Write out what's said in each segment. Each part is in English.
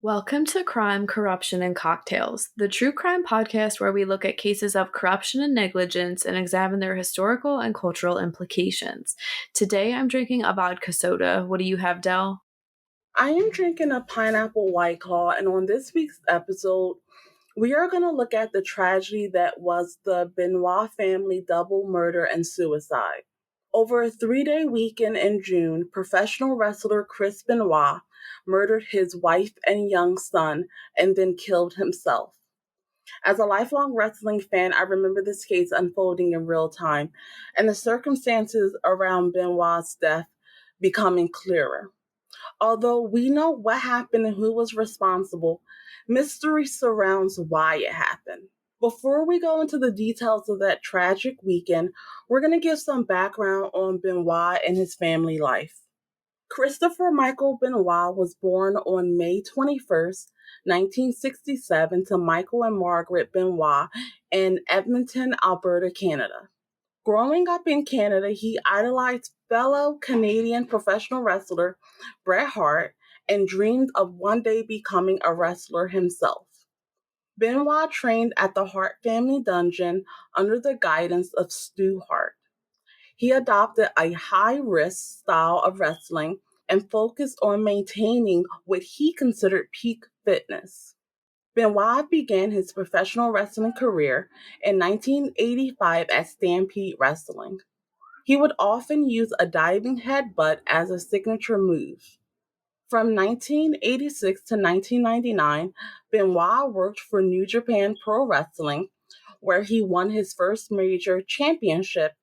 Welcome to Crime, Corruption, and Cocktails, the true crime podcast where we look at cases of corruption and negligence and examine their historical and cultural implications. Today I'm drinking a vodka soda. What do you have, Del? I am drinking a pineapple White Claw, and on this week's episode, we are going to look at the tragedy that was the Benoit family double murder and suicide. Over a 3-day weekend in June, professional wrestler Chris Benoit murdered his wife and young son and then killed himself. As a lifelong wrestling fan, I remember this case unfolding in real time and the circumstances around Benoit's death becoming clearer. Although we know what happened and who was responsible, mystery surrounds why it happened. Before we go into the details of that tragic weekend, we're going to give some background on Benoit and his family life. Christopher Michael Benoit was born on May 21st, 1967 to Michael and Margaret Benoit in Edmonton, Alberta, Canada. Growing up in Canada, he idolized fellow Canadian professional wrestler Bret Hart and dreamed of one day becoming a wrestler himself. Benoit trained at the Hart family dungeon under the guidance of Stu Hart. He adopted a high-risk style of wrestling and focused on maintaining what he considered peak fitness. Benoit began his professional wrestling career in 1985 at Stampede Wrestling. He would often use a diving headbutt as a signature move. From 1986 to 1999, Benoit worked for New Japan Pro Wrestling, where he won his first major championship,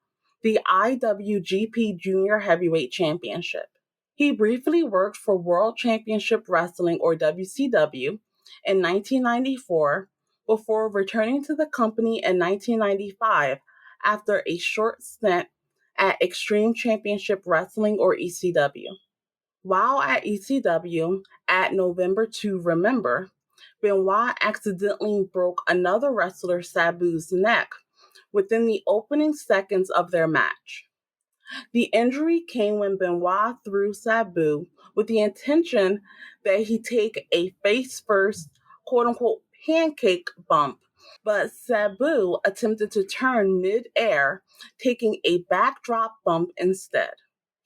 the IWGP Junior Heavyweight Championship. He briefly worked for World Championship Wrestling, or WCW, in 1994 before returning to the company in 1995 after a short stint at Extreme Championship Wrestling, or ECW. While at ECW, at November to Remember, Benoit accidentally broke another wrestler, Sabu's, neck within the opening seconds of their match. The injury came when Benoit threw Sabu with the intention that he take a face-first, quote-unquote, pancake bump, but Sabu attempted to turn mid-air, taking a backdrop bump instead.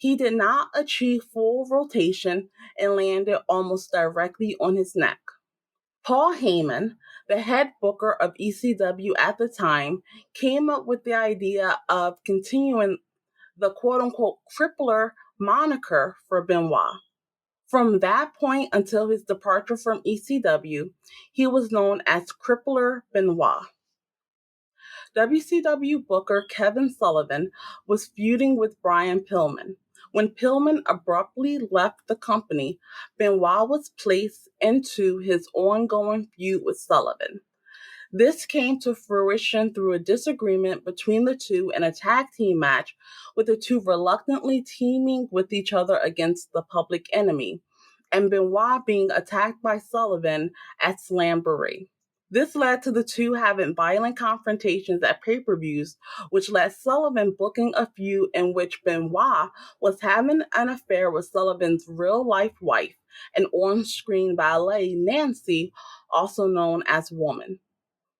He did not achieve full rotation and landed almost directly on his neck. Paul Heyman, the head booker of ECW at the time, came up with the idea of continuing the quote-unquote crippler moniker for Benoit. From that point until his departure from ECW, he was known as Crippler Benoit. WCW booker Kevin Sullivan was feuding with Brian Pillman. When Pillman abruptly left the company, Benoit was placed into his ongoing feud with Sullivan. This came to fruition through a disagreement between the two in a tag team match, with the two reluctantly teaming with each other against the Public Enemy, and Benoit being attacked by Sullivan at Slamboree. This led to the two having violent confrontations at pay-per-views, which led Sullivan booking a feud in which Benoit was having an affair with Sullivan's real-life wife and on-screen valet, Nancy, also known as Woman.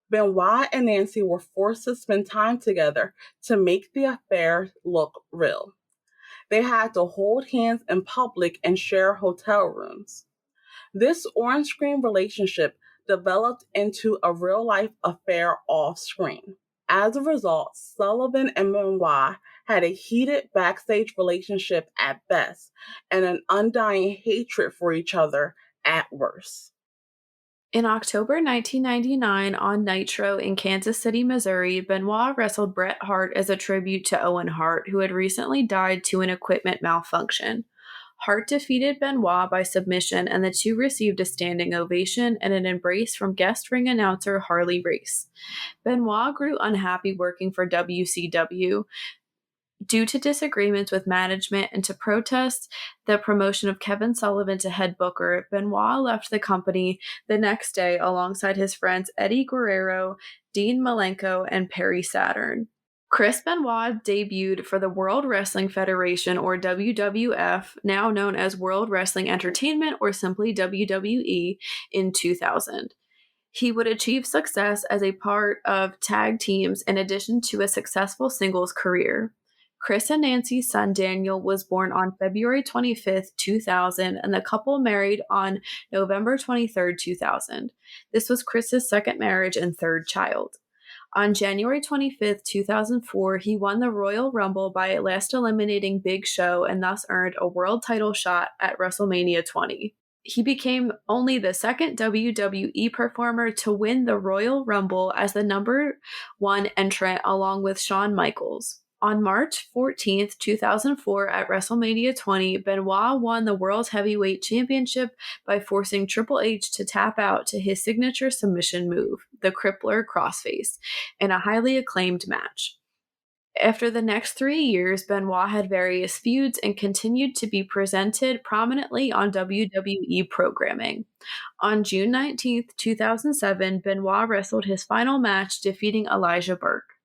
Benoit and Nancy were forced to spend time together to make the affair look real. They had to hold hands in public and share hotel rooms. This on-screen relationship developed into a real-life affair off-screen. As a result, Sullivan and Benoit had a heated backstage relationship at best and an undying hatred for each other at worst. In October 1999, on Nitro in Kansas City, Missouri, Benoit wrestled Bret Hart as a tribute to Owen Hart, who had recently died to an equipment malfunction. Hart defeated Benoit by submission, and the two received a standing ovation and an embrace from guest ring announcer Harley Race. Benoit grew unhappy working for WCW. Due to disagreements with management and to protest the promotion of Kevin Sullivan to head booker, Benoit left the company the next day alongside his friends Eddie Guerrero, Dean Malenko, and Perry Saturn. Chris Benoit debuted for the World Wrestling Federation, or WWF, now known as World Wrestling Entertainment or simply WWE, in 2000. He would achieve success as a part of tag teams in addition to a successful singles career. Chris and Nancy's son Daniel was born on February 25th, 2000, and the couple married on November 23rd, 2000. This was Chris's second marriage and third child. On January 25th, 2004, he won the Royal Rumble by last eliminating Big Show and thus earned a world title shot at WrestleMania 20. He became only the second WWE performer to win the Royal Rumble as the number one entrant along with Shawn Michaels. On March 14th, 2004, at WrestleMania 20, Benoit won the World Heavyweight Championship by forcing Triple H to tap out to his signature submission move, the Crippler Crossface, in a highly acclaimed match. After the next 3 years, Benoit had various feuds and continued to be presented prominently on WWE programming. On June 19th, 2007, Benoit wrestled his final match, defeating Elijah Burke.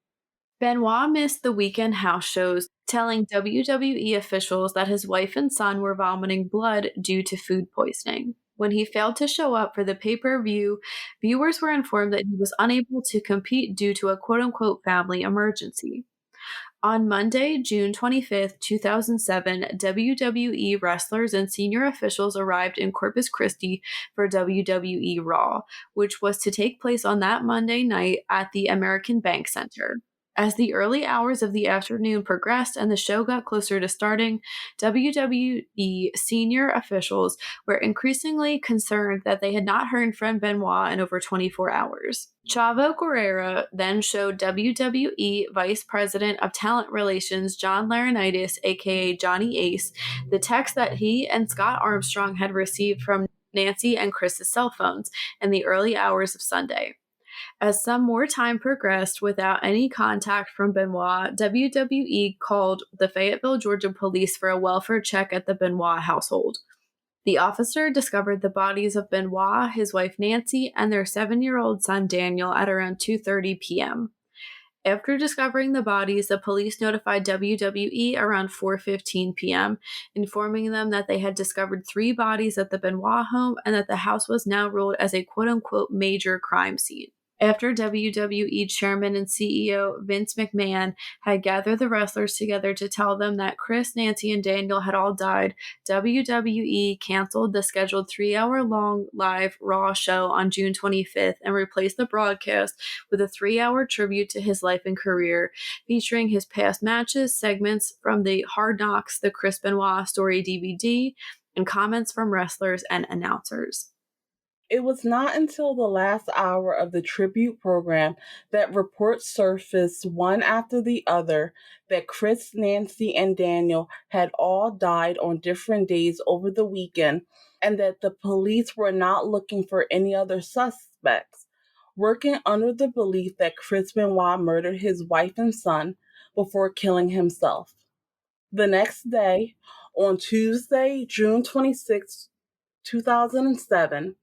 Benoit missed the weekend house shows, telling WWE officials that his wife and son were vomiting blood due to food poisoning. When he failed to show up for the pay-per-view, viewers were informed that he was unable to compete due to a quote-unquote family emergency. On Monday, June 25th, 2007, WWE wrestlers and senior officials arrived in Corpus Christi for WWE Raw, which was to take place on that Monday night at the American Bank Center. As the early hours of the afternoon progressed and the show got closer to starting, WWE senior officials were increasingly concerned that they had not heard from Benoit in over 24 hours. Chavo Guerrero then showed WWE Vice President of Talent Relations John Laurinaitis, aka Johnny Ace, the text that he and Scott Armstrong had received from Nancy and Chris's cell phones in the early hours of Sunday. As some more time progressed without any contact from Benoit, WWE called the Fayetteville, Georgia police for a welfare check at the Benoit household. The officer discovered the bodies of Benoit, his wife Nancy, and their 7-year-old son Daniel at around 2:30 p.m. After discovering the bodies, the police notified WWE around 4:15 p.m., informing them that they had discovered 3 bodies at the Benoit home and that the house was now ruled as a quote-unquote major crime scene. After WWE Chairman and CEO Vince McMahon had gathered the wrestlers together to tell them that Chris, Nancy, and Daniel had all died, WWE canceled the scheduled 3-hour-long live Raw show on June 25th and replaced the broadcast with a 3-hour tribute to his life and career, featuring his past matches, segments from the Hard Knocks, the Chris Benoit Story DVD, and comments from wrestlers and announcers. It was not until the last hour of the tribute program that reports surfaced one after the other that Chris, Nancy, and Daniel had all died on different days over the weekend and that the police were not looking for any other suspects, working under the belief that Chris Benoit murdered his wife and son before killing himself. The next day, on Tuesday, June 26, 2007,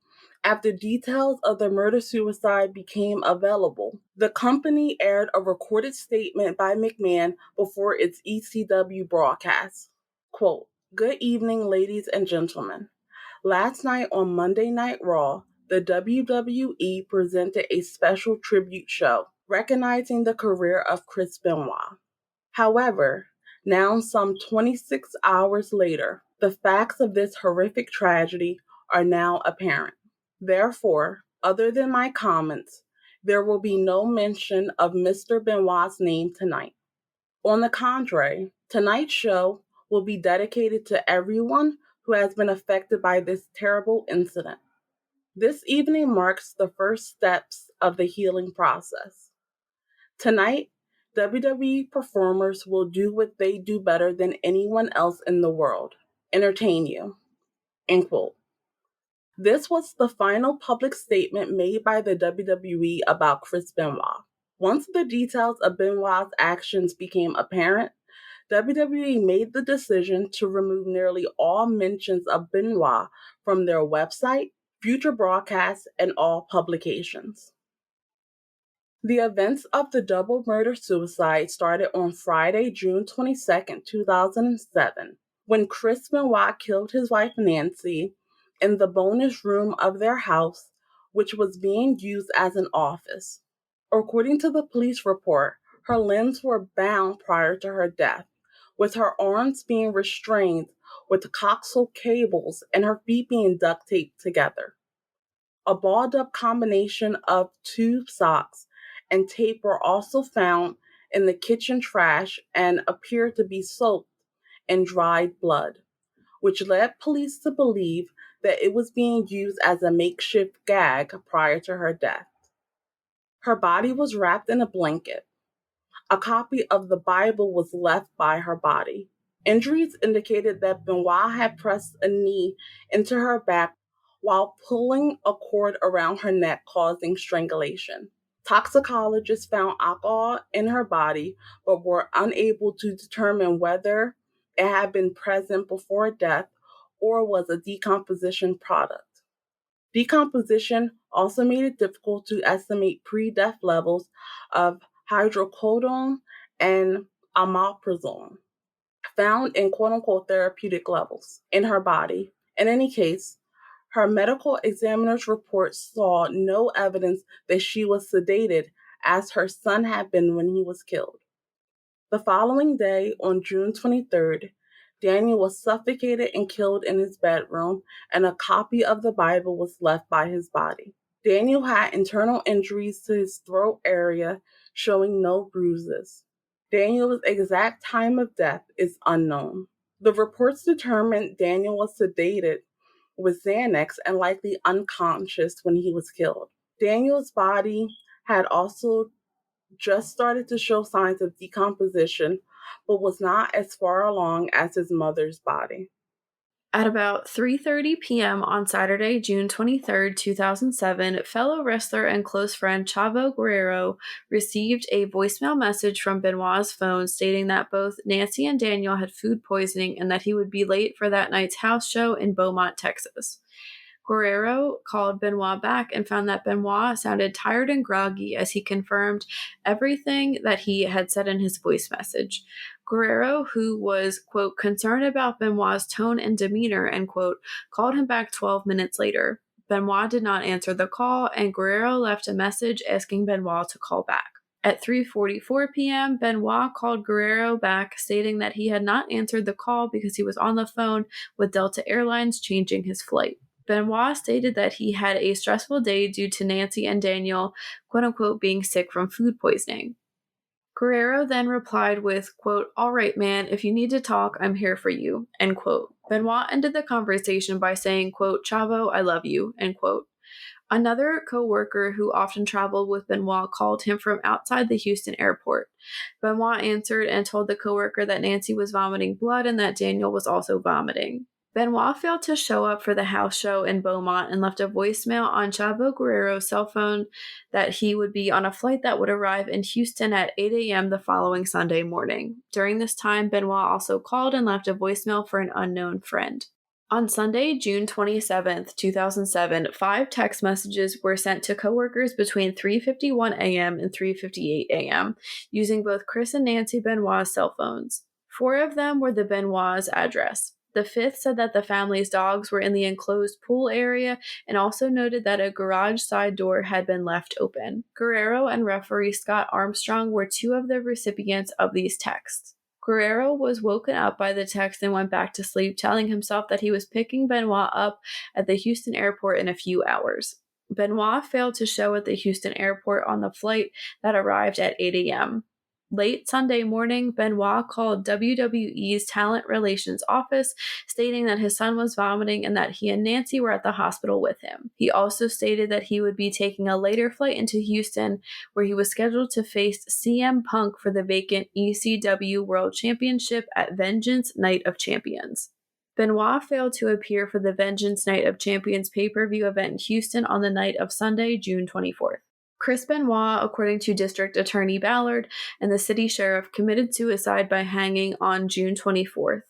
after details of the murder-suicide became available, the company aired a recorded statement by McMahon before its ECW broadcast. Quote, "Good evening, ladies and gentlemen. Last night on Monday Night Raw, the WWE presented a special tribute show recognizing the career of Chris Benoit. However, now some 26 hours later, the facts of this horrific tragedy are now apparent. Therefore, other than my comments, there will be no mention of Mr. Benoit's name tonight. On the contrary, tonight's show will be dedicated to everyone who has been affected by this terrible incident. This evening marks the first steps of the healing process. Tonight, WWE performers will do what they do better than anyone else in the world: entertain you." End quote. This was the final public statement made by the WWE about Chris Benoit. Once the details of Benoit's actions became apparent, WWE made the decision to remove nearly all mentions of Benoit from their website, future broadcasts, and all publications. The events of the double murder-suicide started on Friday, June 22nd, 2007, when Chris Benoit killed his wife Nancy in the bonus room of their house, which was being used as an office. According to the police report, her limbs were bound prior to her death, with her arms being restrained with coaxial cables and her feet being duct taped together. A balled up combination of tube socks and tape were also found in the kitchen trash and appeared to be soaked in dried blood, which led police to believe that it was being used as a makeshift gag prior to her death. Her body was wrapped in a blanket. A copy of the Bible was left by her body. Injuries indicated that Benoit had pressed a knee into her back while pulling a cord around her neck, causing strangulation. Toxicologists found alcohol in her body, but were unable to determine whether it had been present before death or was a decomposition product. Decomposition also made it difficult to estimate pre-death levels of hydrocodone and omeprazole found in quote-unquote therapeutic levels in her body. In any case, her medical examiner's report saw no evidence that she was sedated as her son had been when he was killed. The following day, on June 23rd, Daniel was suffocated and killed in his bedroom, and a copy of the Bible was left by his body. Daniel had internal injuries to his throat area, showing no bruises. Daniel's exact time of death is unknown. The reports determined Daniel was sedated with Xanax and likely unconscious when he was killed. Daniel's body had also just started to show signs of decomposition, but was not as far along as his mother's body. At about 3:30 p.m. on Saturday, June 23rd, 2007, fellow wrestler and close friend Chavo Guerrero received a voicemail message from Benoit's phone stating that both Nancy and Daniel had food poisoning and that he would be late for that night's house show in Beaumont, Texas. Guerrero called Benoit back and found that Benoit sounded tired and groggy as he confirmed everything that he had said in his voice message. Guerrero, who was, quote, concerned about Benoit's tone and demeanor, end quote, called him back 12 minutes later. Benoit did not answer the call, and Guerrero left a message asking Benoit to call back. At 3:44 p.m., Benoit called Guerrero back, stating that he had not answered the call because he was on the phone with Delta Airlines changing his flight. Benoit stated that he had a stressful day due to Nancy and Daniel, quote unquote, being sick from food poisoning. Guerrero then replied with, quote, all right, man, if you need to talk, I'm here for you, end quote. Benoit ended the conversation by saying, quote, Chavo, I love you, end quote. Another co-worker who often traveled with Benoit called him from outside the Houston airport. Benoit answered and told the co-worker that Nancy was vomiting blood and that Daniel was also vomiting. Benoit failed to show up for the house show in Beaumont and left a voicemail on Chavo Guerrero's cell phone that he would be on a flight that would arrive in Houston at 8 a.m. the following Sunday morning. During this time, Benoit also called and left a voicemail for an unknown friend. On Sunday, June 27, 2007, 5 text messages were sent to coworkers between 3:51 a.m. and 3:58 a.m. using both Chris and Nancy Benoit's cell phones. 4 of them were the Benoit's address. The 5th said that the family's dogs were in the enclosed pool area and also noted that a garage side door had been left open. Guerrero and referee Scott Armstrong were 2 of the recipients of these texts. Guerrero was woken up by the text and went back to sleep, telling himself that he was picking Benoit up at the Houston airport in a few hours. Benoit failed to show at the Houston airport on the flight that arrived at 8 a.m. Late Sunday morning, Benoit called WWE's Talent Relations office, stating that his son was vomiting and that he and Nancy were at the hospital with him. He also stated that he would be taking a later flight into Houston, where he was scheduled to face CM Punk for the vacant ECW World Championship at Vengeance Night of Champions. Benoit failed to appear for the Vengeance Night of Champions pay-per-view event in Houston on the night of Sunday, June 24th. Chris Benoit, according to District Attorney Ballard and the city sheriff, committed suicide by hanging on June 24th.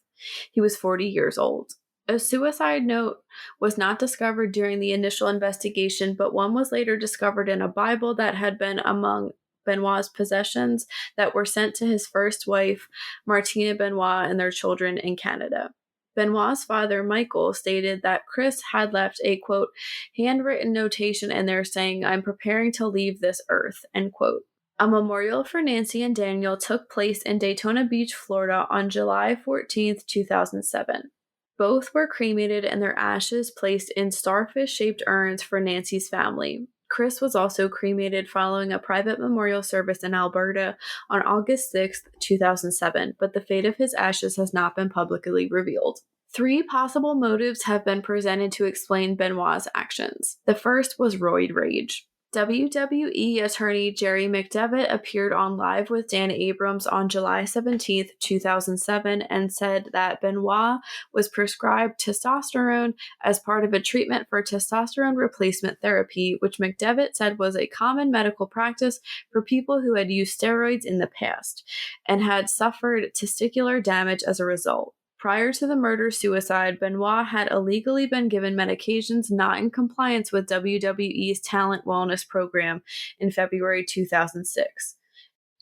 He was 40 years old. A suicide note was not discovered during the initial investigation, but one was later discovered in a Bible that had been among Benoit's possessions that were sent to his first wife, Martina Benoit, and their children in Canada. Benoit's father, Michael, stated that Chris had left a, quote, handwritten notation in there saying, "I'm preparing to leave this earth," end quote. A memorial for Nancy and Daniel took place in Daytona Beach, Florida on July 14th, 2007. Both were cremated and their ashes placed in starfish-shaped urns for Nancy's family. Chris was also cremated following a private memorial service in Alberta on August 6, 2007, but the fate of his ashes has not been publicly revealed. 3 possible motives have been presented to explain Benoit's actions. The first was roid rage. WWE attorney Jerry McDevitt appeared on Live with Dan Abrams on July 17, 2007, and said that Benoit was prescribed testosterone as part of a treatment for testosterone replacement therapy, which McDevitt said was a common medical practice for people who had used steroids in the past and had suffered testicular damage as a result. Prior to the murder-suicide, Benoit had illegally been given medications not in compliance with WWE's Talent Wellness Program in February 2006,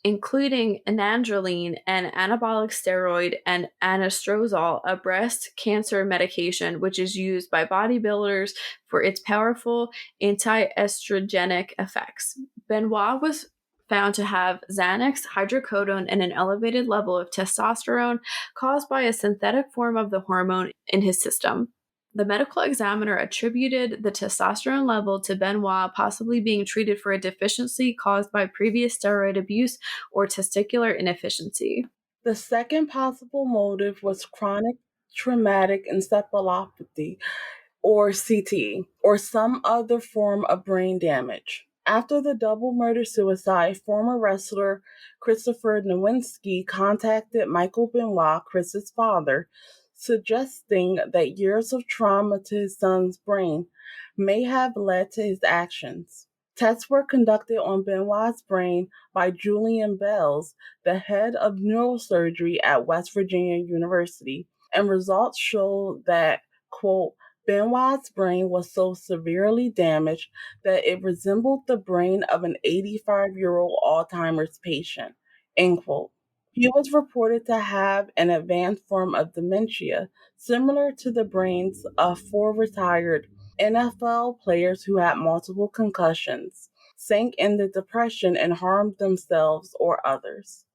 including anandroline, an anabolic steroid, and anastrozole, a breast cancer medication which is used by bodybuilders for its powerful anti-estrogenic effects. Benoit was found to have Xanax, hydrocodone, and an elevated level of testosterone caused by a synthetic form of the hormone in his system. The medical examiner attributed the testosterone level to Benoit possibly being treated for a deficiency caused by previous steroid abuse or testicular inefficiency. The second possible motive was chronic traumatic encephalopathy, or CT, or some other form of brain damage. After the double murder-suicide, former wrestler Christopher Nowinski contacted Michael Benoit, Chris's father, suggesting that years of trauma to his son's brain may have led to his actions. Tests were conducted on Benoit's brain by Julian Bells, the head of neurosurgery at West Virginia University, and results showed that, quote, Benoit's brain was so severely damaged that it resembled the brain of an 85-year-old Alzheimer's patient, end quote. He was reported to have an advanced form of dementia, similar to the brains of 4 retired NFL players who had multiple concussions, sank into depression, and harmed themselves or others.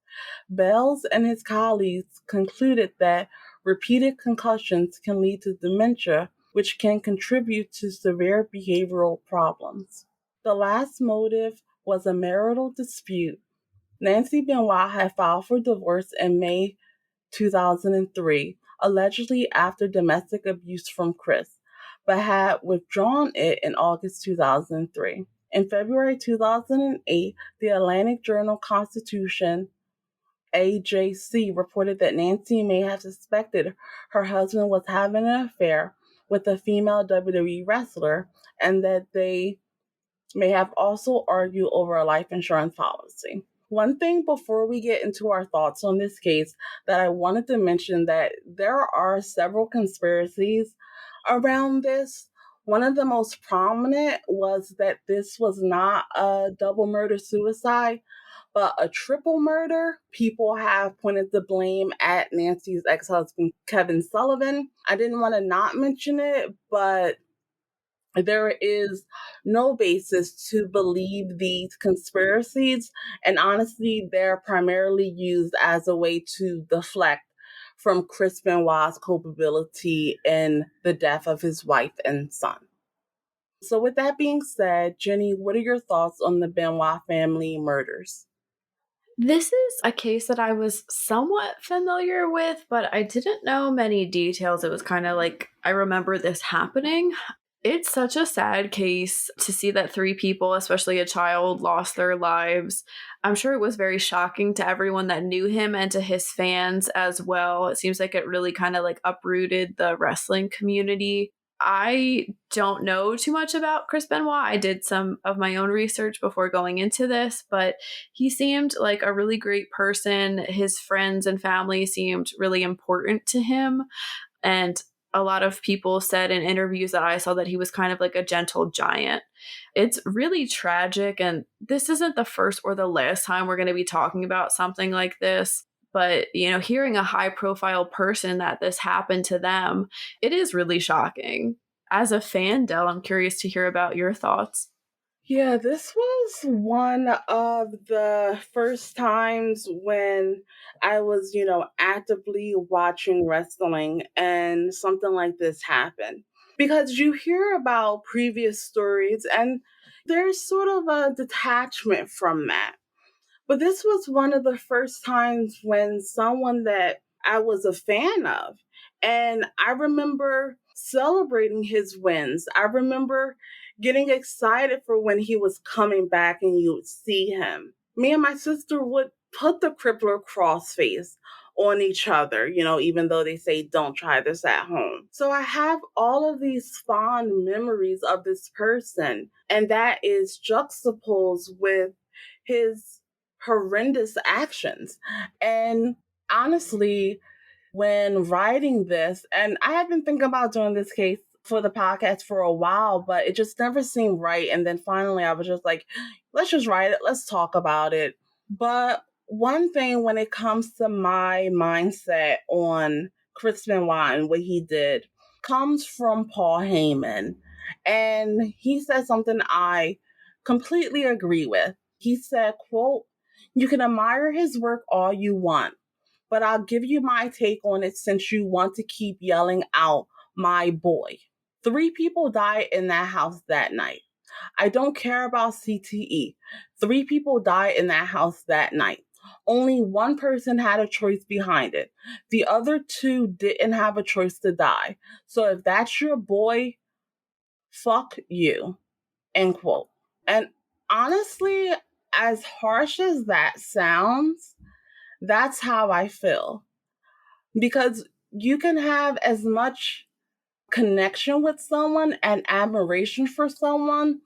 Bells and his colleagues concluded that repeated concussions can lead to dementia, which can contribute to severe behavioral problems. The last motive was a marital dispute. Nancy Benoit had filed for divorce in May 2003, allegedly after domestic abuse from Chris, but had withdrawn it in August 2003. In February 2008, the Atlantic Journal-Constitution AJC reported that Nancy may have suspected her husband was having an affair with a female WWE wrestler and that they may have also argued over a life insurance policy. One thing before we get into our thoughts on this case that I wanted to mention that there are several conspiracies around this. One of the most prominent was that this was not a double murder suicide, but a triple murder. People have pointed the blame at Nancy's ex-husband, Kevin Sullivan. I didn't want to not mention it, but there is no basis to believe these conspiracies, and honestly, they're primarily used as a way to deflect from Chris Benoit's culpability in the death of his wife and son. So with that being said, Jenny, what are your thoughts on the Benoit family murders? This is a case that I was somewhat familiar with, but I didn't know many details. It was kind of like I remember this happening. It's such a sad case to see that 3 people, especially a child, lost their lives. I'm sure it was very shocking to everyone that knew him and to his fans as well. It seems like it really kind of like uprooted the wrestling community. I don't know too much about Chris Benoit. I did some of my own research before going into this, but he seemed like a really great person. His friends and family seemed really important to him. And a lot of people said in interviews that I saw that he was kind of like a gentle giant. It's really tragic. And this isn't the first or the last time we're going to be talking about something like this. But, hearing a high profile person that this happened to them, it is really shocking. As a fan, Dell, I'm curious to hear about your thoughts. Yeah, this was one of the first times when I was, actively watching wrestling and something like this happened. Because you hear about previous stories and there's sort of a detachment from that. But this was one of the first times when someone that I was a fan of. And I remember celebrating his wins. I remember getting excited for when he was coming back and you would see him. Me and my sister would put the crippler crossface on each other, even though they say don't try this at home. So I have all of these fond memories of this person, and that is juxtaposed with his horrendous actions. And honestly, when writing this, and I had been thinking about doing this case for the podcast for a while, but it just never seemed right. And then finally, I was just like, let's just write it, let's talk about it. But one thing when it comes to my mindset on Chris Benoit and what he did comes from Paul Heyman. And he said something I completely agree with. He said, quote, "You can admire his work all you want, but I'll give you my take on it since you want to keep yelling out, my boy." 3 people died in that house that night. I don't care about CTE. 3 people died in that house that night. Only one person had a choice behind it. The other 2 didn't have a choice to die. So if that's your boy, fuck you. End quote. And honestly, as harsh as that sounds, that's how I feel. Because you can have as much connection with someone and admiration for someone,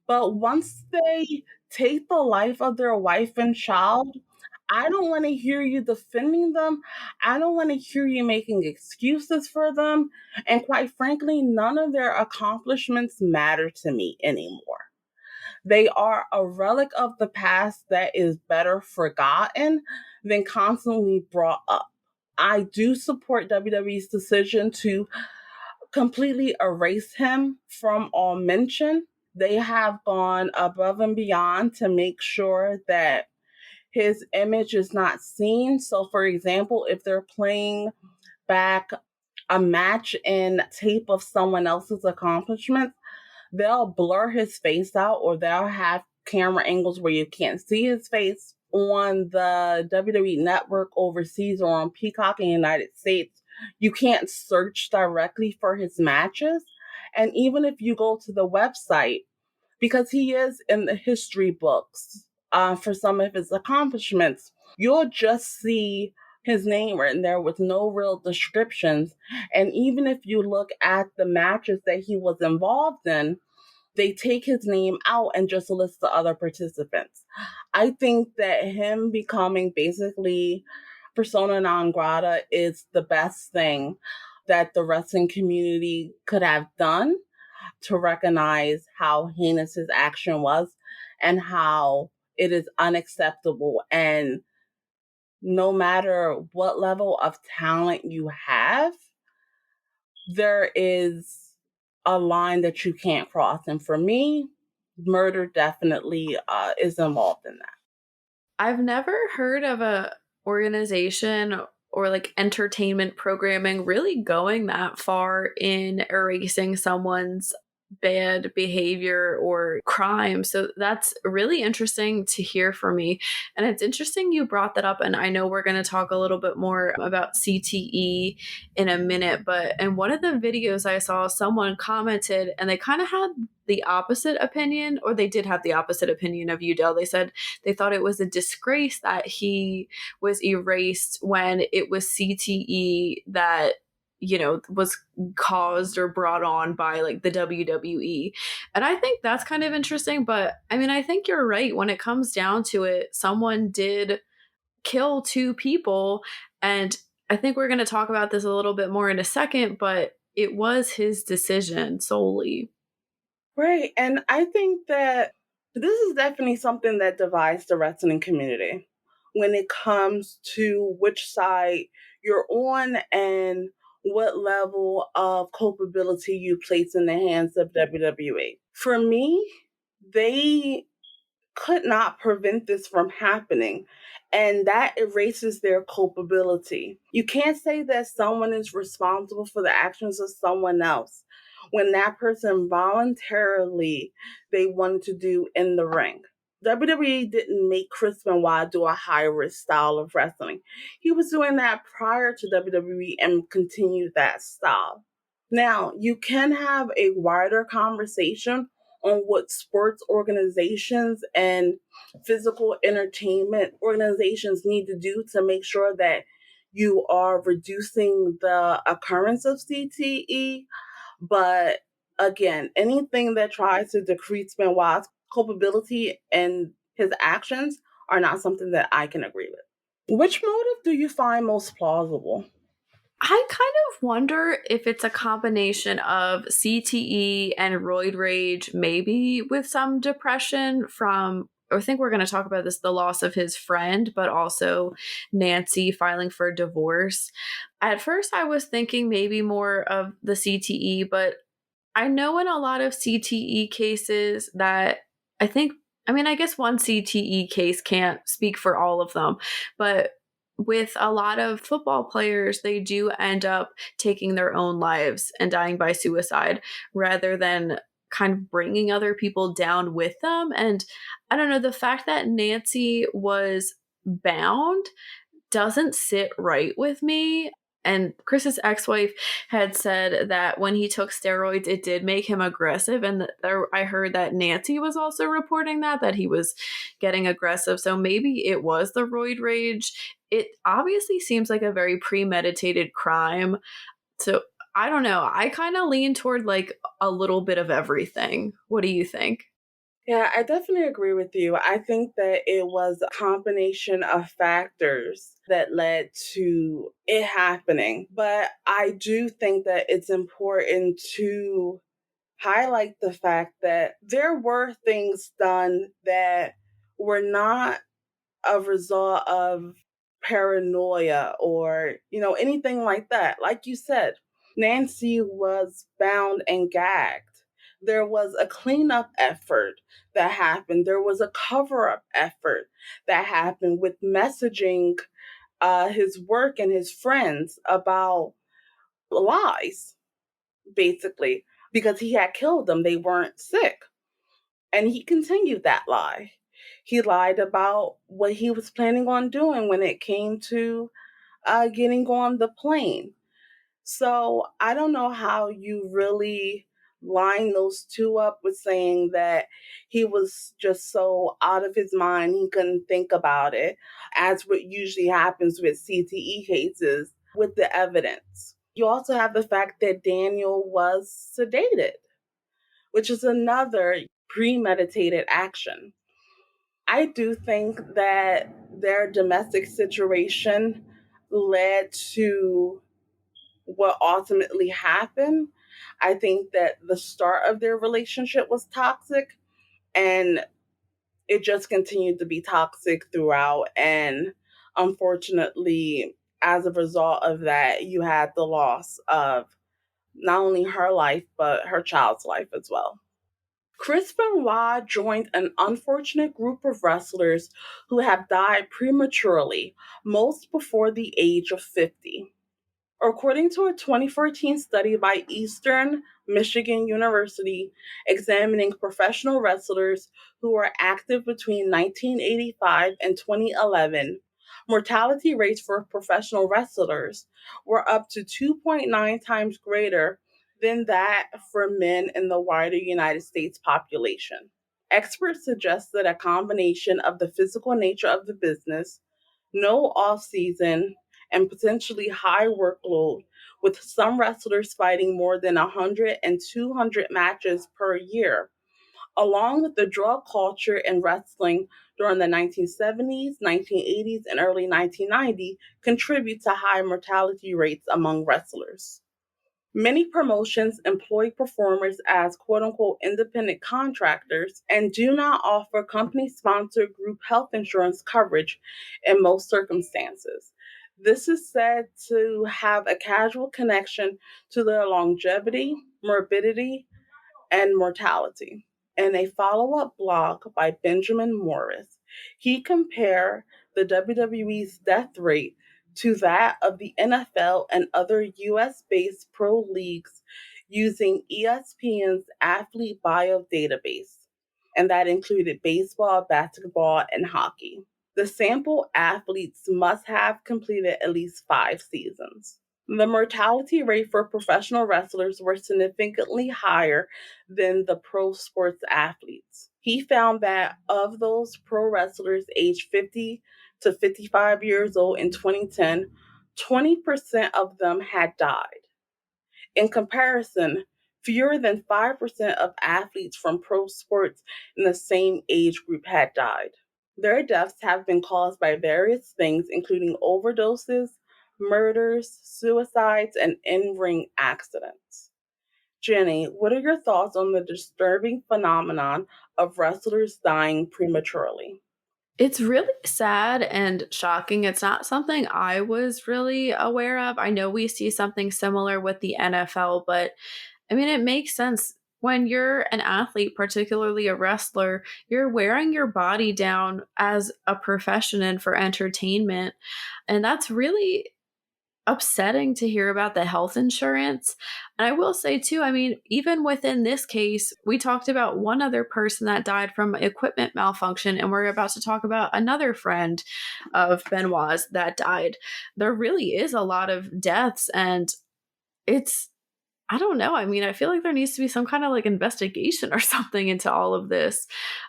but once they take the life of their wife and child, I don't want to hear you defending them. I don't want to hear you making excuses for them. And quite frankly, none of their accomplishments matter to me anymore. They are a relic of the past that is better forgotten than constantly brought up. I do support WWE's decision to completely erase him from all mention. They have gone above and beyond to make sure that his image is not seen. So, for example, if they're playing back a match in tape of someone else's accomplishments, they'll blur his face out or they'll have camera angles where you can't see his face. On the WWE network overseas or on Peacock in the United States, you can't search directly for his matches. And even if you go to the website, because he is in the history books for some of his accomplishments, you'll just see his name written there with no real descriptions. And even if you look at the matches that he was involved in, they take his name out and just list the other participants. I think that him becoming basically persona non grata is the best thing that the wrestling community could have done to recognize how heinous his action was and how it is unacceptable. And no matter what level of talent you have, there is a line that you can't cross. And for me, murder definitely is involved in that. I've never heard of a organization or like entertainment programming really going that far in erasing someone's bad behavior or crime. So that's really interesting to hear from me. And it's interesting you brought that up. And I know we're going to talk a little bit more about CTE in a minute. But in one of the videos I saw, someone commented and they kind of had the opposite opinion, or they did have the opposite opinion of Udell. They said they thought it was a disgrace that he was erased when it was CTE that was caused or brought on by like the WWE. And I think that's kind of interesting. But I mean, I think you're right. When it comes down to it, someone did kill 2 people. And I think we're going to talk about this a little bit more in a second. But it was his decision solely. Right. And I think that this is definitely something that divides the wrestling community when it comes to which side you're on and what level of culpability you place in the hands of WWE. For me, they could not prevent this from happening. And that erases their culpability. You can't say that someone is responsible for the actions of someone else when that person voluntarily they wanted to do in the ring. WWE didn't make Chris Benoit do a high risk style of wrestling. He was doing that prior to WWE and continued that style. Now, you can have a wider conversation on what sports organizations and physical entertainment organizations need to do to make sure that you are reducing the occurrence of CTE. But again, anything that tries to decrease Benoit's culpability and his actions are not something that I can agree with. Which motive do you find most plausible? I kind of wonder if it's a combination of CTE and roid rage, maybe with some depression from, I think we're going to talk about this, the loss of his friend, but also Nancy filing for divorce. At first, I was thinking maybe more of the CTE, but I know in a lot of CTE cases that I think, I mean, I guess one CTE case can't speak for all of them, but with a lot of football players, they do end up taking their own lives and dying by suicide rather than kind of bringing other people down with them. And I don't know, the fact that Nancy was bound doesn't sit right with me. And Chris's ex-wife had said that when he took steroids, it did make him aggressive. And I heard that Nancy was also reporting that he was getting aggressive. So maybe it was the roid rage. It obviously seems like a very premeditated crime. So I don't know. I kind of lean toward like a little bit of everything. What do you think? Yeah, I definitely agree with you. I think that it was a combination of factors that led to it happening. But I do think that it's important to highlight the fact that there were things done that were not a result of paranoia or, anything like that. Like you said, Nancy was bound and gagged. There was a cleanup effort that happened. There was a cover up effort that happened with messaging his work and his friends about lies, basically, because he had killed them. They weren't sick. And he continued that lie. He lied about what he was planning on doing when it came to getting on the plane. So I don't know how you really line those two up with saying that he was just so out of his mind he couldn't think about it, as what usually happens with CTE cases with the evidence. You also have the fact that Daniel was sedated, which is another premeditated action. I do think that their domestic situation led to what ultimately happened. I think that the start of their relationship was toxic and it just continued to be toxic throughout. And unfortunately, as a result of that, you had the loss of not only her life, but her child's life as well. Chris Benoit joined an unfortunate group of wrestlers who have died prematurely, most before the age of 50. According to a 2014 study by Eastern Michigan University examining professional wrestlers who were active between 1985 and 2011, mortality rates for professional wrestlers were up to 2.9 times greater than that for men in the wider United States population. Experts suggest that a combination of the physical nature of the business, no off season, and potentially high workload, with some wrestlers fighting more than 100 and 200 matches per year, along with the drug culture in wrestling during the 1970s, 1980s, and early 1990s, contribute to high mortality rates among wrestlers. Many promotions employ performers as quote unquote independent contractors and do not offer company sponsored group health insurance coverage in most circumstances. This is said to have a casual connection to their longevity, morbidity, and mortality. In a follow up blog by Benjamin Morris, he compared the WWE's death rate to that of the NFL and other US based pro leagues using ESPN's athlete bio database, and that included baseball, basketball, and hockey. The sample athletes must have completed at least 5 seasons. The mortality rate for professional wrestlers were significantly higher than the pro sports athletes. He found that of those pro wrestlers aged 50 to 55 years old in 2010, 20% of them had died. In comparison, fewer than 5% of athletes from pro sports in the same age group had died. Their deaths have been caused by various things, including overdoses, murders, suicides, and in ring accidents. Jenny, what are your thoughts on the disturbing phenomenon of wrestlers dying prematurely? It's really sad and shocking. It's not something I was really aware of. I know we see something similar with the NFL, but I mean, it makes sense. When you're an athlete, particularly a wrestler, you're wearing your body down as a profession and for entertainment. And that's really upsetting to hear about the health insurance. And I will say too, I mean, even within this case, we talked about one other person that died from equipment malfunction, and we're about to talk about another friend of Benoit's that died. There really is a lot of deaths, and it's I don't know. I mean, I feel like there needs to be some kind of like investigation or something into all of this.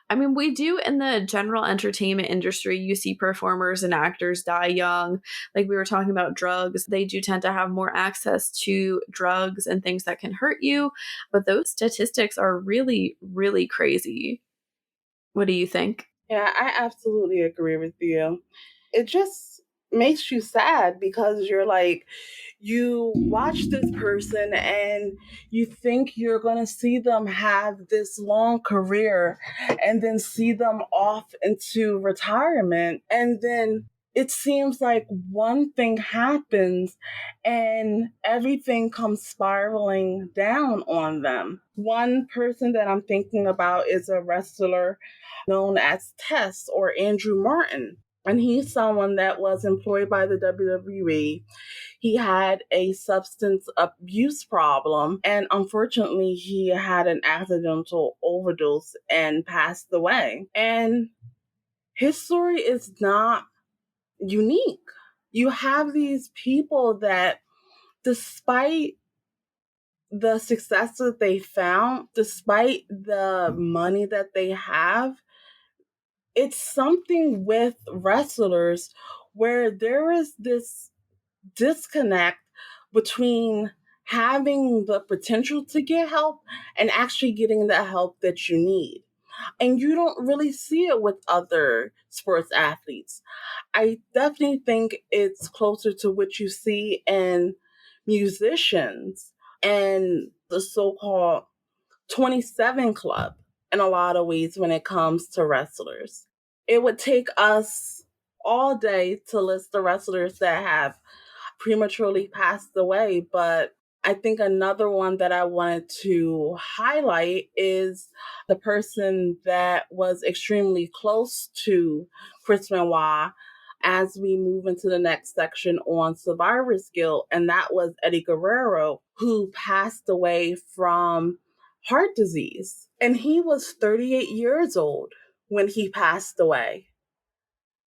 I mean, we do in the general entertainment industry, you see performers and actors die young. Like we were talking about drugs, they do tend to have more access to drugs and things that can hurt you. But those statistics are really, really crazy. What do you think? Yeah, I absolutely agree with you. It just makes you sad because you're like, you watch this person and you think you're going to see them have this long career and then see them off into retirement. And then it seems like one thing happens and everything comes spiraling down on them. One person that I'm thinking about is a wrestler known as Tess or Andrew Martin. And he's someone that was employed by the WWE. He had a substance abuse problem, and unfortunately, he had an accidental overdose and passed away. And his story is not unique. You have these people that, despite the success that they found, despite the money that they have, it's something with wrestlers where there is this disconnect between having the potential to get help and actually getting the help that you need. And you don't really see it with other sports athletes. I definitely think it's closer to what you see in musicians and the so called 27 Club in a lot of ways when it comes to wrestlers. It would take us all day to list the wrestlers that have prematurely passed away, but I think another one that I wanted to highlight is the person that was extremely close to Chris Benoit as we move into the next section on survivor's guilt, and that was Eddie Guerrero, who passed away from heart disease. And he was 38 years old when he passed away.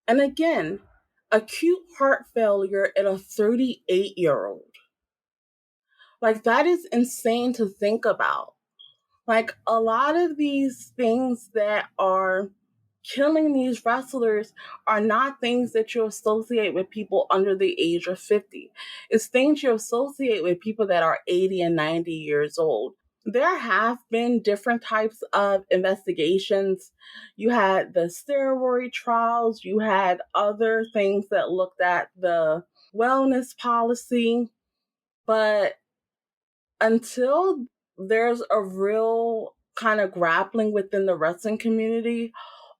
And again, acute heart failure in a 38-year-old. Like, that is insane to think about. Like, a lot of these things that are killing these wrestlers are not things that you associate with people under the age of 50. It's things you associate with people that are 80 and 90 years old. There have been different types of investigations. You had the steroid trials, you had other things that looked at the wellness policy, but until there's a real kind of grappling within the wrestling community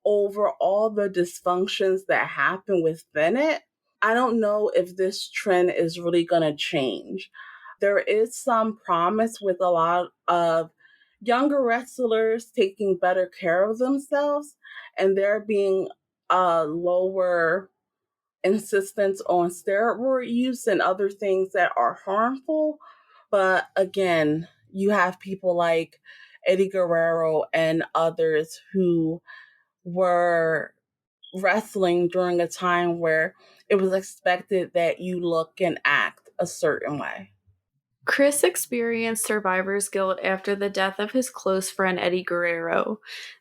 over all the dysfunctions that happen within it, I don't know if this trend is really going to change. There is some promise with a lot of younger wrestlers taking better care of themselves and there being a lower insistence on steroid use and other things that are harmful. But again, you have people like Eddie Guerrero and others who were wrestling during a time where it was expected that you look and act a certain way. Chris experienced survivor's guilt after the death of his close friend Eddie Guerrero.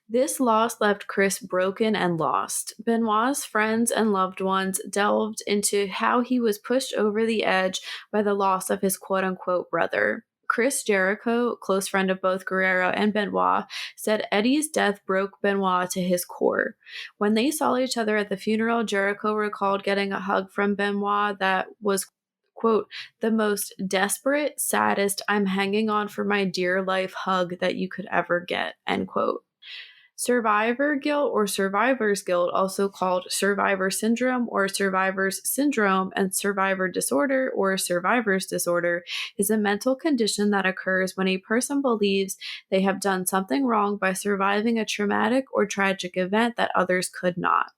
This loss left Chris broken and lost. Benoit's friends and loved ones delved into how he was pushed over the edge by the loss of his quote unquote brother. Chris Jericho, close friend of both Guerrero and Benoit, said Eddie's death broke Benoit to his core. When they saw each other at the funeral, Jericho recalled getting a hug from Benoit that was, quote, the most desperate, saddest, I'm hanging on for my dear life hug that you could ever get, end quote. Survivor guilt or survivor's guilt, also called survivor syndrome or survivor's syndrome, and survivor disorder or survivor's disorder, is a mental condition that occurs when a person believes they have done something wrong by surviving a traumatic or tragic event that others could not.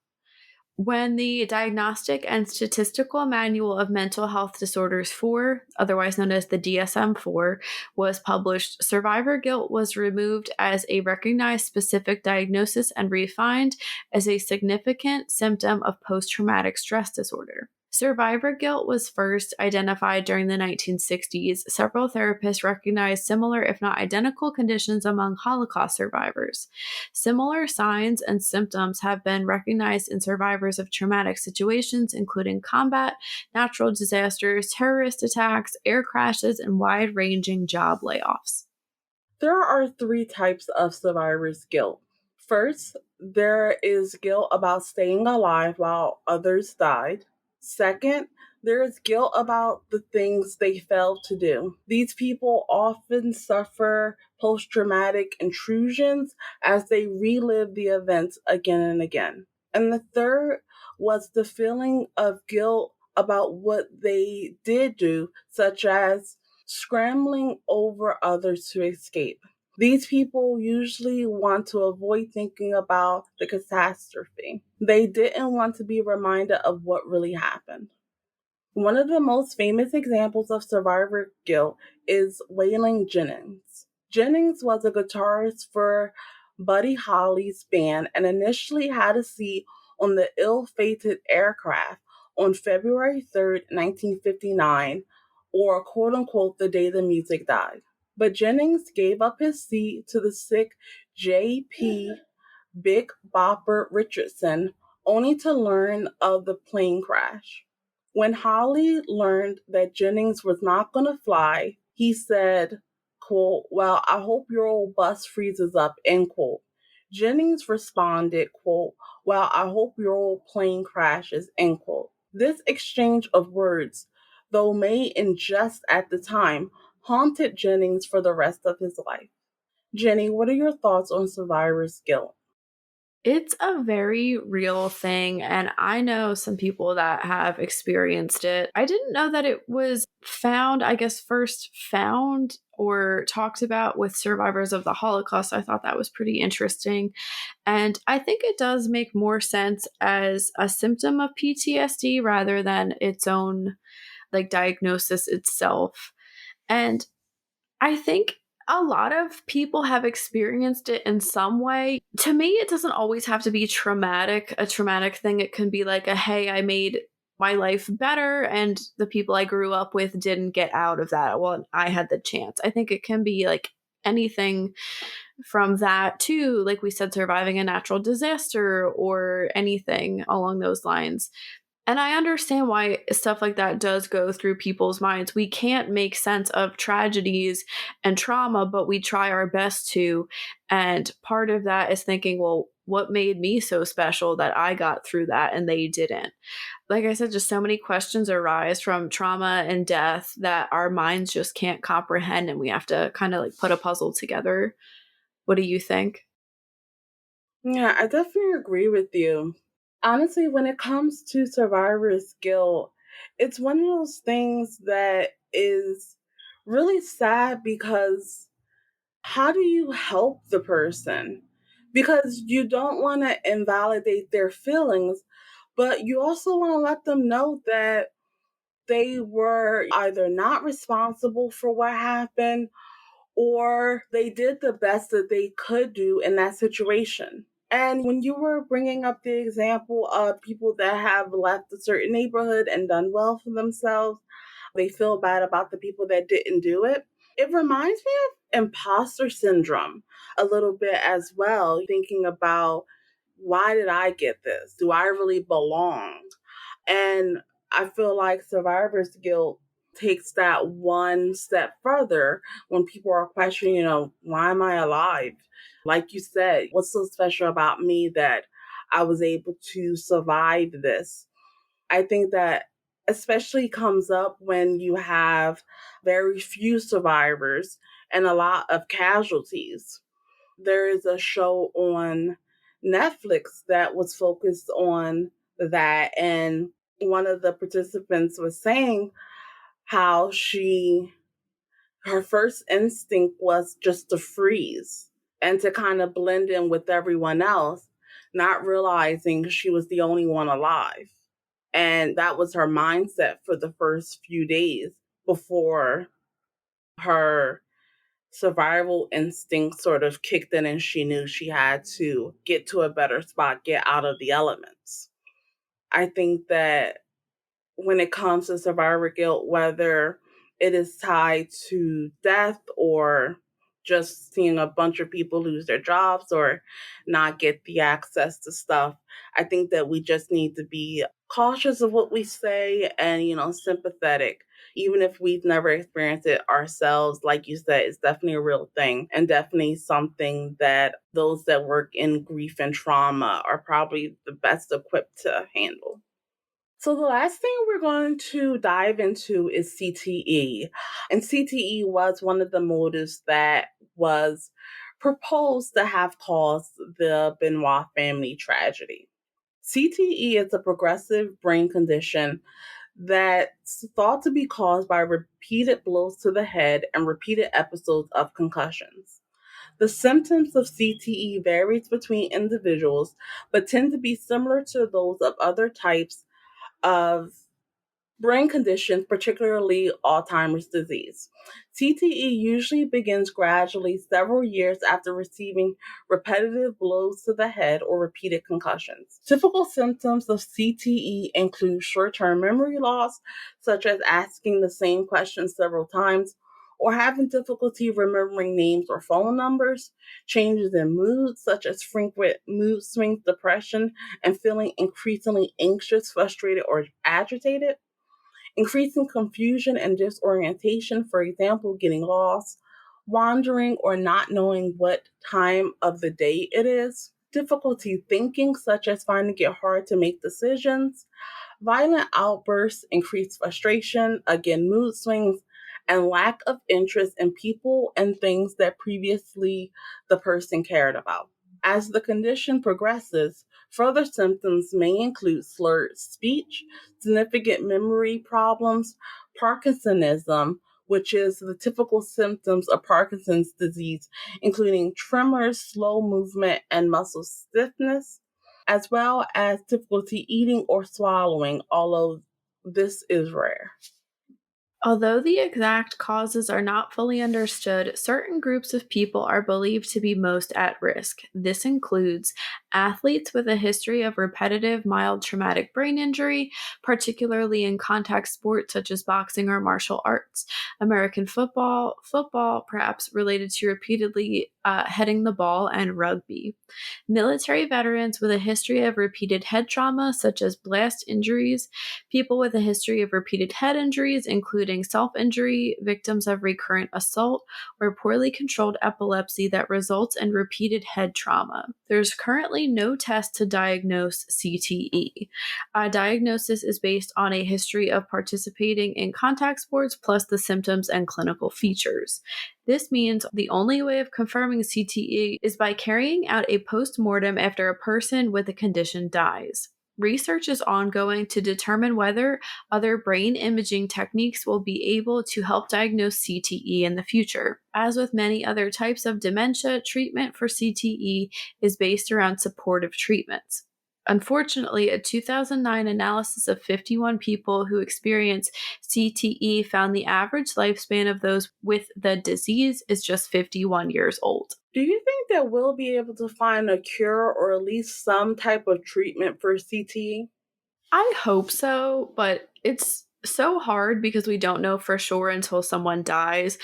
When the Diagnostic and Statistical Manual of Mental Health Disorders 4, otherwise known as the DSM 4, was published, survivor guilt was removed as a recognized specific diagnosis and refined as a significant symptom of post traumatic stress disorder. Survivor guilt was first identified during the 1960s. Several therapists recognized similar, if not identical, conditions among Holocaust survivors. Similar signs and symptoms have been recognized in survivors of traumatic situations, including combat, natural disasters, terrorist attacks, air crashes, and wide ranging job layoffs. There are three types of survivor's guilt. First, there is guilt about staying alive while others died. Second, there is guilt about the things they failed to do. These people often suffer post traumatic intrusions as they relive the events again and again. And the third was the feeling of guilt about what they did do, such as scrambling over others to escape. These people usually want to avoid thinking about the catastrophe. They didn't want to be reminded of what really happened. One of the most famous examples of survivor guilt is Waylon Jennings. Jennings was a guitarist for Buddy Holly's band and initially had a seat on the ill-fated aircraft on February 3rd, 1959, or quote unquote the day the music died. But Jennings gave up his seat to the sick J.P. Big Bopper Richardson, only to learn of the plane crash. When Holly learned that Jennings was not going to fly, he said, quote, well, I hope your old bus freezes up, end quote. Jennings responded, quote, well, I hope your old plane crashes, end quote. This exchange of words, though made in jest at the time, haunted Jennings for the rest of his life. Jenny, what are your thoughts on survivor's guilt? It's a very real thing, and I know some people that have experienced it. I didn't know that it was found, I guess, first found or talked about with survivors of the Holocaust. I thought that was pretty interesting. And I think it does make more sense as a symptom of PTSD rather than its own like diagnosis itself. And I think a lot of people have experienced it in some way. To me, it doesn't always have to be traumatic, a traumatic thing. It can be like a, hey, I made my life better and the people I grew up with didn't get out of that. Well, I had the chance. I think it can be like anything from that to, like we said, surviving a natural disaster or anything along those lines. And I understand why stuff like that does go through people's minds. We can't make sense of tragedies and trauma, but we try our best to. And part of that is thinking, well, what made me so special that I got through that and they didn't? Like I said, just so many questions arise from trauma and death that our minds just can't comprehend, and we have to kind of like put a puzzle together. What do you think? Yeah, I definitely agree with you. Honestly, when it comes to survivor's guilt, it's one of those things that is really sad because how do you help the person? Because you don't want to invalidate their feelings, but you also want to let them know that they were either not responsible for what happened or they did the best that they could do in that situation. And when you were bringing up the example of people that have left a certain neighborhood and done well for themselves, they feel bad about the people that didn't do it. It reminds me of imposter syndrome a little bit as well, thinking about why did I get this? Do I really belong? And I feel like survivor's guilt takes that one step further when people are questioning, why am I alive? Like you said, what's so special about me that I was able to survive this? I think that especially comes up when you have very few survivors and a lot of casualties. There is a show on Netflix that was focused on that, and one of the participants was saying how her first instinct was just to freeze and to kind of blend in with everyone else, not realizing she was the only one alive. And that was her mindset for the first few days before her survival instinct sort of kicked in and she knew she had to get to a better spot, get out of the elements. I think that when it comes to survivor guilt, whether it is tied to death or just seeing a bunch of people lose their jobs or not get the access to stuff, I think that we just need to be cautious of what we say and, sympathetic. Even if we've never experienced it ourselves, like you said, it's definitely a real thing and definitely something that those that work in grief and trauma are probably the best equipped to handle. So, the last thing we're going to dive into is CTE. And CTE was one of the motives that was proposed to have caused the Benoit family tragedy. CTE is a progressive brain condition that's thought to be caused by repeated blows to the head and repeated episodes of concussions. The symptoms of CTE varies between individuals, but tend to be similar to those of other types of brain conditions, particularly Alzheimer's disease. CTE usually begins gradually several years after receiving repetitive blows to the head or repeated concussions. Typical symptoms of CTE include short term memory loss, such as asking the same question several times, or having difficulty remembering names or phone numbers, changes in mood, such as frequent mood swings, depression, and feeling increasingly anxious, frustrated, or agitated, increasing confusion and disorientation, for example, getting lost, wandering, or not knowing what time of the day it is, difficulty thinking, such as finding it hard to make decisions, violent outbursts, increased frustration, again, mood swings, and lack of interest in people and things that previously the person cared about. As the condition progresses, further symptoms may include slurred speech, significant memory problems, Parkinsonism, which is the typical symptoms of Parkinson's disease, including tremors, slow movement, and muscle stiffness, as well as difficulty eating or swallowing, although this is rare. Although the exact causes are not fully understood, certain groups of people are believed to be most at risk. This includes athletes with a history of repetitive mild traumatic brain injury, particularly in contact sports such as boxing or martial arts, American football perhaps related to repeatedly heading the ball, and rugby. Military veterans with a history of repeated head trauma, such as blast injuries, people with a history of repeated head injuries, including self injury, victims of recurrent assault, or poorly controlled epilepsy that results in repeated head trauma. There's currently no test to diagnose CTE. A diagnosis is based on a history of participating in contact sports plus the symptoms and clinical features. This means the only way of confirming CTE is by carrying out a post mortem after a person with the condition dies. Research is ongoing to determine whether other brain imaging techniques will be able to help diagnose CTE in the future. As with many other types of dementia, treatment for CTE is based around supportive treatments. Unfortunately, a 2009 analysis of 51 people who experienced CTE found the average lifespan of those with the disease is just 51 years old. Do you think that we'll be able to find a cure or at least some type of treatment for CTE? I hope so, but it's so hard because we don't know for sure until someone dies.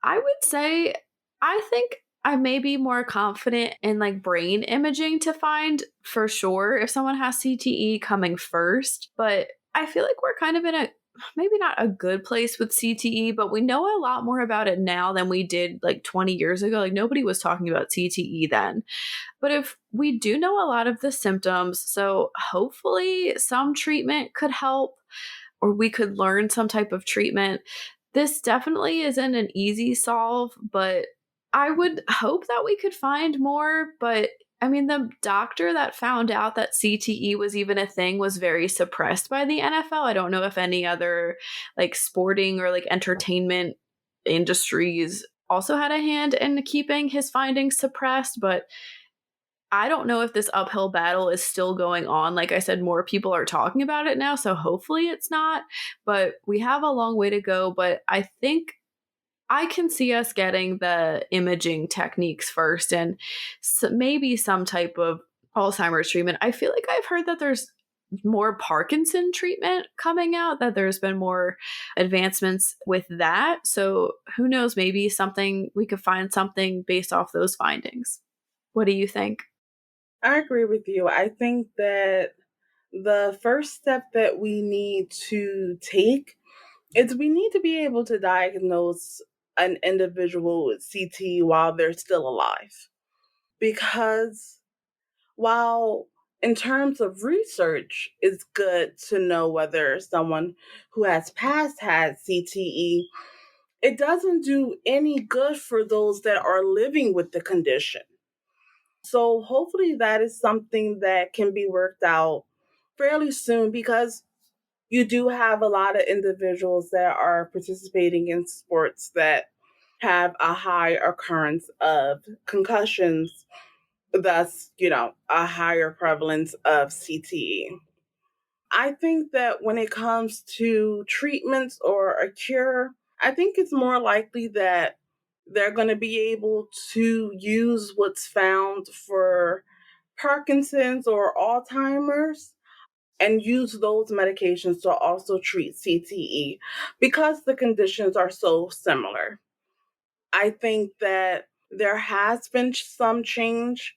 I would say I think I may be more confident in like brain imaging to find for sure if someone has CTE coming first, but I feel like we're kind of in a maybe not a good place with CTE, but we know a lot more about it now than we did like 20 years ago. Like nobody was talking about CTE then. But if we do know a lot of the symptoms, so hopefully some treatment could help or we could learn some type of treatment. This definitely isn't an easy solve, but I would hope that we could find more. But I mean, the doctor that found out that CTE was even a thing was very suppressed by the NFL. I don't know if any other like sporting or like entertainment industries also had a hand in keeping his findings suppressed, but I don't know if this uphill battle is still going on. Like I said, more people are talking about it now, so hopefully it's not. But we have a long way to go. But I think I can see us getting the imaging techniques first and maybe some type of Alzheimer's treatment. I feel like I've heard that there's more Parkinson treatment coming out, that there's been more advancements with that. So who knows, maybe something we could find something based off those findings. What do you think? I agree with you. I think that the first step that we need to take is we need to be able to diagnose an individual with CT while they're still alive. Because while in terms of research, it's good to know whether someone who has passed had CTE, it doesn't do any good for those that are living with the condition. So hopefully that is something that can be worked out fairly soon because you do have a lot of individuals that are participating in sports that have a high occurrence of concussions, thus, a higher prevalence of CTE. I think that when it comes to treatments or a cure, I think it's more likely that they're going to be able to use what's found for Parkinson's or Alzheimer's and use those medications to also treat CTE because the conditions are so similar. I think that there has been some change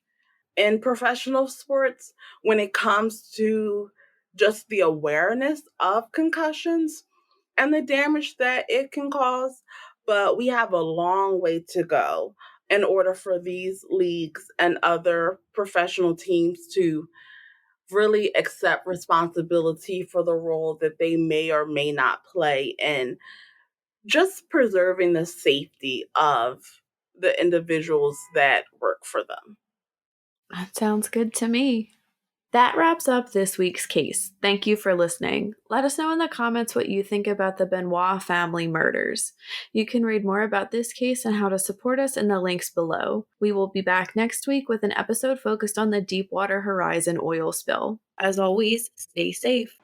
in professional sports when it comes to just the awareness of concussions and the damage that it can cause. But we have a long way to go in order for these leagues and other professional teams to really accept responsibility for the role that they may or may not play in just preserving the safety of the individuals that work for them. That sounds good to me. That wraps up this week's case. Thank you for listening. Let us know in the comments what you think about the Benoit family murders. You can read more about this case and how to support us in the links below. We will be back next week with an episode focused on the Deepwater Horizon oil spill. As always, stay safe.